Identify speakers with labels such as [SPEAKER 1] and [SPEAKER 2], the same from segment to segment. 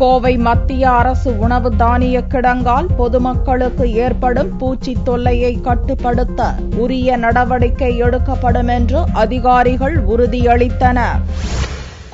[SPEAKER 1] கோவை மத்திய அரசு உணவு தானிய கிடங்கால் பொதுமக்களுக்கு ஏற்படும் பூச்சி தொல்லையை கட்டுப்படுத்த உரிய நடவடிக்கை எடுக்கப்படும் என்று அதிகாரிகள் உறுதியளித்தனர்.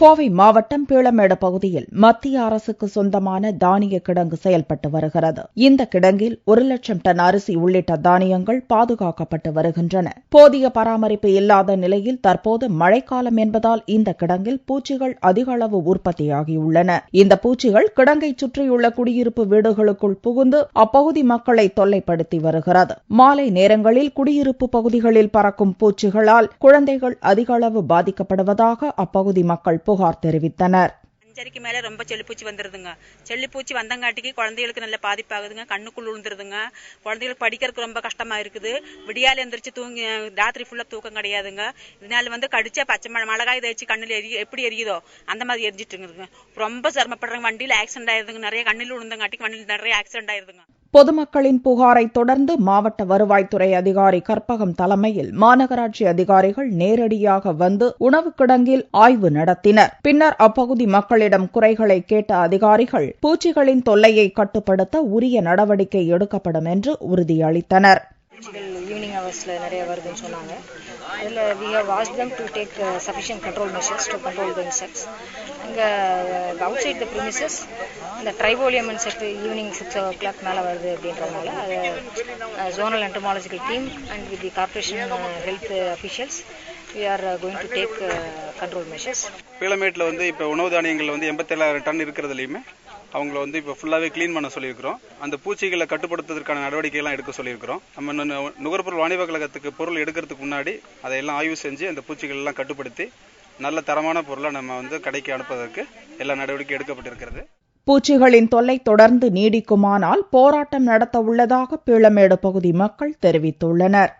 [SPEAKER 1] கோவை மாவட்டம் பீளமேடு பகுதியில் மத்திய அரசுக்கு சொந்தமான தானிய கிடங்கு செயல்பட்டு வருகிறது. இந்த கிடங்கில் 1,00,000 டன் அரிசி உள்ளிட்ட தானியங்கள் பாதுகாக்கப்பட்டு வருகின்றன. போதிய பராமரிப்பு இல்லாத நிலையில் தற்போது மழைக்காலம் என்பதால் இந்த கிடங்கில் பூச்சிகள் அதிக அளவு உற்பத்தியாகியுள்ளன. இந்த பூச்சிகள் கிடங்கை சுற்றியுள்ள குடியிருப்பு வீடுகளுக்குள் புகுந்து அப்பகுதி மக்களை தொல்லைப்படுத்தி வருகிறது. மாலை நேரங்களில் குடியிருப்பு பகுதிகளில் பறக்கும் பூச்சிகளால் குழந்தைகள் அதிக அளவு பாதிக்கப்படுவதாக அப்பகுதி மக்கள் புகார் தெரிவித்தனர்.
[SPEAKER 2] 5:30 மேல ரொம்ப செல்லிப்பூச்சி வந்துருதுங்க. செல்லிப்பூச்சி வந்தங்காட்டிக்கு குழந்தைகளுக்கு நல்ல பாதிப்பாகுதுங்க. கண்ணுக்குள்ள விழுந்துருதுங்க. குழந்தைகளுக்கு படிக்கிறதுக்கு ரொம்ப கஷ்டமா இருக்குது. விடியால எந்திரிச்சு தூங்கி ராத்திரி ஃபுல்லா தூக்கம் கிடையாதுங்க. இதனால கடிச்சா பச்சை மிளகாய் தேய்ச்சி கண்ணுல எப்படி எரியுதோ அந்த மாதிரி எரிஞ்சிட்டு இருக்குதுங்க. ரொம்ப சிரமப்படுறாங்க. வண்டியில ஆக்சிடென்ட் ஆயிருதுங்க. நிறைய கண்ணில் விழுந்தங்காட்டிக்கு வண்டியில் நிறைய ஆக்சிடென்ட் ஆயிருதுங்க.
[SPEAKER 1] பொதுமக்களின் புகாரை தொடர்ந்து மாவட்ட வருவாய்த்துறை அதிகாரி கற்பகம் தலைமையில் மாநகராட்சி அதிகாரிகள் நேரடியாக வந்து உணவு கிடங்கில் ஆய்வு நடத்தினர். பின்னர் அப்பகுதி மக்களிடம் குறைகளை கேட்ட அதிகாரிகள் பூச்சிகளின் தொல்லையை கட்டுப்படுத்த உரிய நடவடிக்கை எடுக்கப்படும் என்று உறுதியளித்தனர்.
[SPEAKER 3] ஈவினிங் ஹவர்ஸ்ல நிறைய வருதுன்னு சொன்னாங்க. அதில் we have asked them to take sufficient control measures to control the insects. இங்கே outside the premises இந்த ட்ரைபோலியம் இன்செக்ட் ஈவினிங் 6 o'clock மேலே வருது அப்படின்றதுனால அது zonal entomological team and with the corporation health officials we are going to take control measures.
[SPEAKER 4] பீளமேட்டில் இப்போ உணவு தானியங்கள் 87,000 டன் இருக்கிறதுலையுமே அவங்கள இப்போ ஃபுல்லாகவே க்ளீன் பண்ண சொல்லியிருக்கிறோம். அந்த பூச்சிகளை கட்டுப்படுத்துவதற்கான நடவடிக்கையெல்லாம் எடுக்க சொல்லியிருக்கிறோம். நம்ம நுகர்பொருள் வாணிப கழகத்துக்கு பொருள் எடுக்கிறதுக்கு முன்னாடி அதையெல்லாம் ஆய்வு செஞ்சு அந்த பூச்சிகள் எல்லாம் கட்டுப்படுத்தி நல்ல தரமான பொருளை நம்ம கடைக்கு அனுப்புவதற்கு எல்லா நடவடிக்கை எடுக்கப்பட்டிருக்கிறது.
[SPEAKER 1] பூச்சிகளின் தொல்லை தொடர்ந்து நீடிக்குமானால் போராட்டம் நடத்த உள்ளதாக பீளமேடு பகுதி மக்கள் தெரிவித்துள்ளனர்.